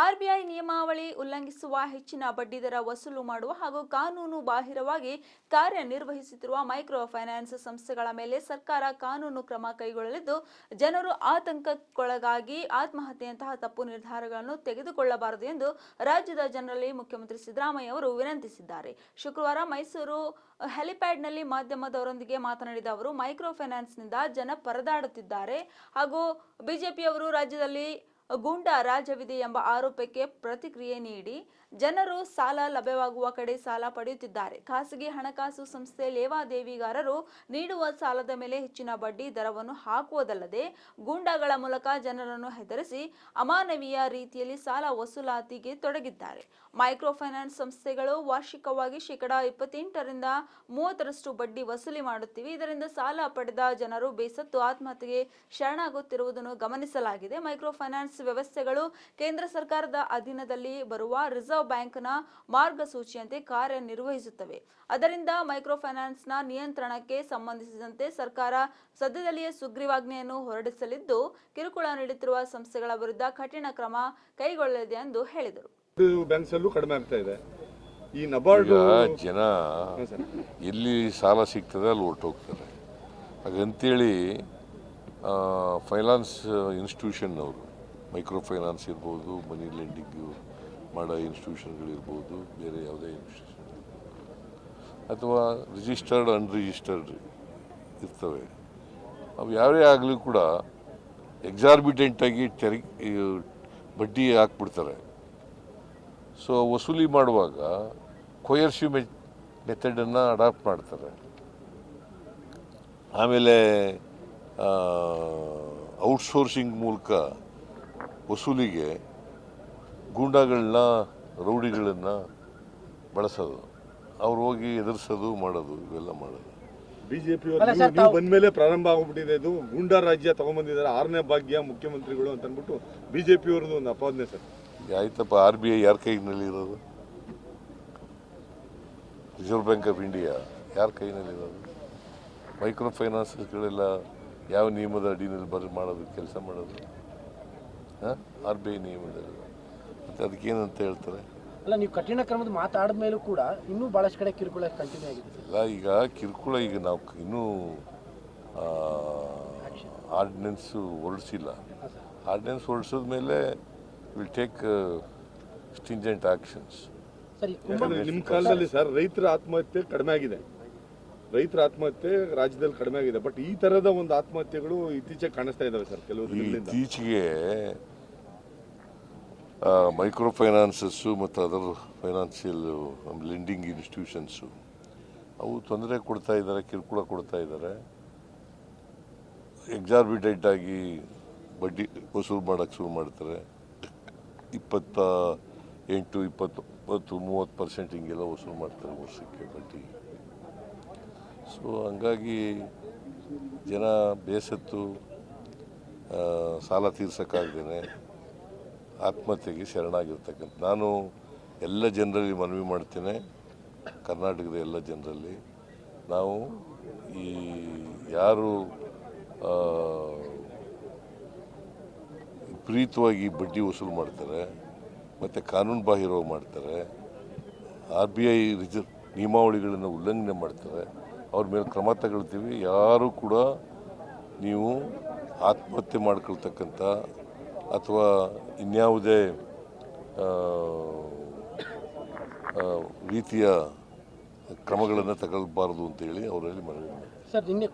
RBI ನಿಯಮಾವಳಿ ಉಲ್ಲಂಘಿಸುವ ಹೆಚ್ಚಿನ ಬಡ್ಡಿದರ ವಸೂಲು ಮಾಡುವ ಹಾಗೂ ಕಾನೂನು ಬಾಹಿರವಾಗಿ ಕಾರ್ಯನಿರ್ವಹಿಸುತ್ತಿರುವ ಮೈಕ್ರೋ ಫೈನಾನ್ಸ್ ಸಂಸ್ಥೆಗಳ ಮೇಲೆ ಸರ್ಕಾರ ಕಾನೂನು ಕ್ರಮ ಕೈಗೊಳ್ಳಲಿದ್ದು, ಜನರು ಆತಂಕಕ್ಕೊಳಗಾಗಿ ಆತ್ಮಹತ್ಯೆಯಂತಹ ತಪ್ಪು ನಿರ್ಧಾರಗಳನ್ನು ತೆಗೆದುಕೊಳ್ಳಬಾರದು ಎಂದು ರಾಜ್ಯದ ಜನರಲ್ಲಿ ಮುಖ್ಯಮಂತ್ರಿ ಸಿದ್ದರಾಮಯ್ಯ ಅವರು ವಿನಂತಿಸಿದ್ದಾರೆ. ಶುಕ್ರವಾರ ಮೈಸೂರು ಹೆಲಿಪ್ಯಾಡ್ನಲ್ಲಿ ಮಾಧ್ಯಮದವರೊಂದಿಗೆ ಮಾತನಾಡಿದ ಅವರು, ಮೈಕ್ರೋ ಫೈನಾನ್ಸ್ನಿಂದ ಜನ ಪರದಾಡುತ್ತಿದ್ದಾರೆ ಹಾಗೂ ಬಿಜೆಪಿಯವರು ರಾಜ್ಯದಲ್ಲಿ ಗೂಂಡಾ ರಾಜ್ಯವಿದೆ ಎಂಬ ಆರೋಪಕ್ಕೆ ಪ್ರತಿಕ್ರಿಯೆ ನೀಡಿ, ಜನರು ಸಾಲ ಲಭ್ಯವಾಗುವ ಕಡೆ ಸಾಲ ಪಡೆಯುತ್ತಿದ್ದಾರೆ. ಖಾಸಗಿ ಹಣಕಾಸು ಸಂಸ್ಥೆ ಲೇವಾದೇವಿಗಾರರು ನೀಡುವ ಸಾಲದ ಮೇಲೆ ಹೆಚ್ಚಿನ ಬಡ್ಡಿ ದರವನ್ನು ಹಾಕುವುದಲ್ಲದೆ ಗೂಂಡಾಗಳ ಮೂಲಕ ಜನರನ್ನು ಹೆದರಿಸಿ ಅಮಾನವೀಯ ರೀತಿಯಲ್ಲಿ ಸಾಲ ವಸೂಲಾತಿಗೆ ತೊಡಗಿದ್ದಾರೆ. ಮೈಕ್ರೋ ಫೈನಾನ್ಸ್ ಸಂಸ್ಥೆಗಳು ವಾರ್ಷಿಕವಾಗಿ ಶೇಕಡಾ 28ರಿಂದ 30ರಷ್ಟು ಬಡ್ಡಿ ವಸೂಲಿ ಮಾಡುತ್ತಿವೆ. ಇದರಿಂದ ಸಾಲ ಪಡೆದ ಜನರು ಬೇಸತ್ತು ಆತ್ಮಹತ್ಯೆಗೆ ಶರಣಾಗುತ್ತಿರುವುದನ್ನು ಗಮನಿಸಲಾಗಿದೆ. ಮೈಕ್ರೋ ಫೈನಾನ್ಸ್ ವ್ಯವಸ್ಥೆಗಳು ಕೇಂದ್ರ ಸರ್ಕಾರದ ಅಧೀನದಲ್ಲಿ ಬರುವ ರಿಸರ್ವ್ ಬ್ಯಾಂಕ್ನ ಮಾರ್ಗಸೂಚಿಯಂತೆ ಕಾರ್ಯನಿರ್ವಹಿಸುತ್ತವೆ. ಅದರಿಂದ ಮೈಕ್ರೋ ಫೈನಾನ್ಸ್ನ ನಿಯಂತ್ರಣಕ್ಕೆ ಸಂಬಂಧಿಸಿದಂತೆ ಸರ್ಕಾರ ಸದ್ಯದಲ್ಲಿಯೇ ಸುಗ್ರೀವಾಜ್ಞೆಯನ್ನು ಹೊರಡಿಸಲಿದ್ದು, ಕಿರುಕುಳ ನೀಡುತ್ತಿರುವ ಸಂಸ್ಥೆಗಳ ವಿರುದ್ಧ ಕಠಿಣ ಕ್ರಮ ಕೈಗೊಳ್ಳಲಿದೆ ಎಂದು ಹೇಳಿದರು. ಬ್ಯಾಂಕ್ಸ್ ಅಲ್ಲೂ ಕಡಿಮೆ ಆಗ್ತಾ ಇದೆ. ಈ ನಬಾರ್ಡ್ ಜನ ಎಲ್ಲಿ ಸಾಲ ಸಿಗ್ತದೆ ಅಲ್ಲಿ ಹೊರಟೋಗ್ತಾರೆ. ಹಾಗಂತೇಳಿ ಫೈನಾನ್ಸ್ ಇನ್ಸ್ಟಿಟ್ಯೂಷನ್ನವರು, ಮೈಕ್ರೋ ಫೈನಾನ್ಸ್ ಇರ್ಬೋದು, ಮನಿ ಲೆಂಡಿಂಗು ಮಾಡೋ ಇನ್ಸ್ಟಿಟ್ಯೂಷನ್ಗಳಿರ್ಬೋದು, ಬೇರೆ ಯಾವುದೇ ಇನ್ಸ್ಟಿಟ್ಯೂಷನ್ ಅಥವಾ ರಿಜಿಸ್ಟರ್ಡ್ ಅನ್ರಿಜಿಸ್ಟರ್ಡ್ ಇರ್ತವೆ, ಅವು ಯಾವೇ ಆಗಲಿ ಕೂಡ ಎಕ್ಸಾರ್ಬಿಟೆಂಟಾಗಿ ಬಡ್ಡಿ ಹಾಕ್ಬಿಡ್ತಾರೆ. ಸೊ ವಸೂಲಿ ಮಾಡುವಾಗ ಕೊಯರ್ಸಿವ್ ಮೆಥಡನ್ನು ಅಡಾಪ್ಟ್ ಮಾಡ್ತಾರೆ. ಆಮೇಲೆ ಔಟ್ಸೋರ್ಸಿಂಗ್ ಮೂಲಕ ವಸೂಲಿಗೆ ಗೂಂಡಾಗಳನ್ನ, ರೌಡಿಗಳನ್ನು ಬಳಸೋದು, ಅವ್ರು ಹೋಗಿ ಎದುರಿಸೋದು, ಮಾಡೋದು, ಇವೆಲ್ಲ ಮಾಡೋದು. ಬಿಜೆಪಿ ಬಂದ ಮೇಲೆ ಪ್ರಾರಂಭ ಆಗ್ಬಿಟ್ಟಿದೆ. ಇದು ಗೂಂಡಾ ರಾಜ್ಯ ತಗೊಂಡ್ಬಂದಿದ್ದಾರೆ, 6ನೇ ಭಾಗ್ಯ ಮುಖ್ಯಮಂತ್ರಿಗಳು ಅಂತ ಅಂದ್ಬಿಟ್ಟು ಬಿಜೆಪಿ ಅವ್ರದ್ದು ಒಂದು ಅಪಾದನೆ ಸರ್. ಆಯ್ತಪ್ಪ, RBI ಯಾರ ಕೈನಲ್ಲಿ ಇರೋದು? ರಿಸರ್ವ್ ಬ್ಯಾಂಕ್ ಆಫ್ ಇಂಡಿಯಾ ಯಾರ ಕೈನಲ್ಲಿರೋದು? ಮೈಕ್ರೋ ಫೈನಾನ್ಸ್ಗಳೆಲ್ಲ ಯಾವ ನಿಯಮದ ಅಡಿನಲ್ಲಿ ಮಾಡೋದು, ಕೆಲಸ ಮಾಡೋದು? RBI ನಿಯಮದಲ್ಲಿ. ಮತ್ತು ಅದಕ್ಕೇನಂತ ಹೇಳ್ತಾರೆ? ಅಲ್ಲ, ನೀವು ಕಠಿಣ ಕ್ರಮದ ಮಾತಾಡಿದ ಮೇಲೂ ಕೂಡ ಇನ್ನೂ ಭಾಳಷ್ಟು ಕಡೆ ಕಿರುಕುಳ ಕಂಟಿನ್ಯೂ ಆಗಿದೆ. ಇಲ್ಲ, ಈಗ ಕಿರುಕುಳ ಈಗ ನಾವು ಇನ್ನೂ ಆರ್ಡಿನೆನ್ಸು ಹೊರಡಿಸಿಲ್ಲ. ಆರ್ಡಿನೆನ್ಸ್ ಹೊರಡಿಸಿದ ಮೇಲೆ ವಿಲ್ ಟೇಕ್ ಸ್ಟಿಂಜೆಂಟ್ ಆಕ್ಷನ್ಸ್. ನಿಮ್ಮ ಕಾಲದಲ್ಲಿ ಸರ್ ರೈತರ ಆತ್ಮಹತ್ಯೆ ಕಡಿಮೆ ಆಗಿದೆ. ರೈತರ ಆತ್ಮಹತ್ಯೆ ರಾಜ್ಯದಲ್ಲಿ ಕಡಿಮೆ ಆಗಿದೆ. ಬಟ್ ಈ ತರದ ಒಂದು ಆತ್ಮಹತ್ಯೆಗಳು ಇತ್ತೀಚೆಗೆ ಕಾಣಿಸ್ತಾ ಇದಾವೆ ಸರ್. ಕೆಲವು ಇತ್ತೀಚೆಗೆ ಮೈಕ್ರೋ ಫೈನಾನ್ಸಸ್ಸು ಮತ್ತು ಅದರ್ ಫೈನಾನ್ಷಿಯಲ್ ಲೆಂಡಿಂಗ್ ಇನ್ಸ್ಟಿಟ್ಯೂಷನ್ಸು ಅವು ತೊಂದರೆ ಕೊಡ್ತಾ ಇದ್ದಾರೆ, ಕಿರುಕುಳ ಕೊಡ್ತಾ ಇದ್ದಾರೆ. ಎಕ್ಸಾರ್ಬಿಟೆಂಟ್ ಆಗಿ ಬಡ್ಡಿ ವಸೂಲು ಮಾಡೋಕ್ಕೆ ಶುರು ಮಾಡ್ತಾರೆ. 28, 20, 30% ಹಿಂಗೆಲ್ಲ ವಸೂಲು ಮಾಡ್ತಾರೆ ವರ್ಷಕ್ಕೆ ಬಡ್ಡಿ. ಸೊ ಹಂಗಾಗಿ ಜನ ಬೇಸತ್ತು ಸಾಲ ತೀರ್ಸೋಕ್ಕಾಗ್ದೇ ಆತ್ಮಹತ್ಯೆಗೆ ಶರಣಾಗಿರ್ತಕ್ಕಂಥ ನಾನು ಎಲ್ಲ ಜನರಲ್ಲಿ ಮನವಿ ಮಾಡ್ತೇನೆ. ಕರ್ನಾಟಕದ ಎಲ್ಲ ಜನರಲ್ಲಿ ನಾವು ಈ ಯಾರು ವಿಪರೀತವಾಗಿ ಬಡ್ಡಿ ವಸೂಲು ಮಾಡ್ತಾರೆ ಮತ್ತು ಕಾನೂನು ಬಾಹಿರವಾಗಿ ಮಾಡ್ತಾರೆ, RBI ನಿಯಮಾವಳಿಗಳನ್ನು ಉಲ್ಲಂಘನೆ ಮಾಡ್ತಾರೆ, ಅವ್ರ ಮೇಲೆ ಕ್ರಮ ತಗೊಳ್ತೀವಿ. ಯಾರು ಕೂಡ ನೀವು ಆತ್ಮಹತ್ಯೆ ಮಾಡ್ಕೊಳ್ತಕ್ಕಂಥ ಅಥವಾ ಇನ್ಯಾವುದೇ ರೀತಿಯ ಕ್ರಮಗಳನ್ನು ತಗೊಳ್ಬಾರ್ದು ಅಂತೇಳಿ ಅವರಲ್ಲಿ ಮನವಿ ಮಾಡಿ. ಸರ್, ನಿನ್ನೆ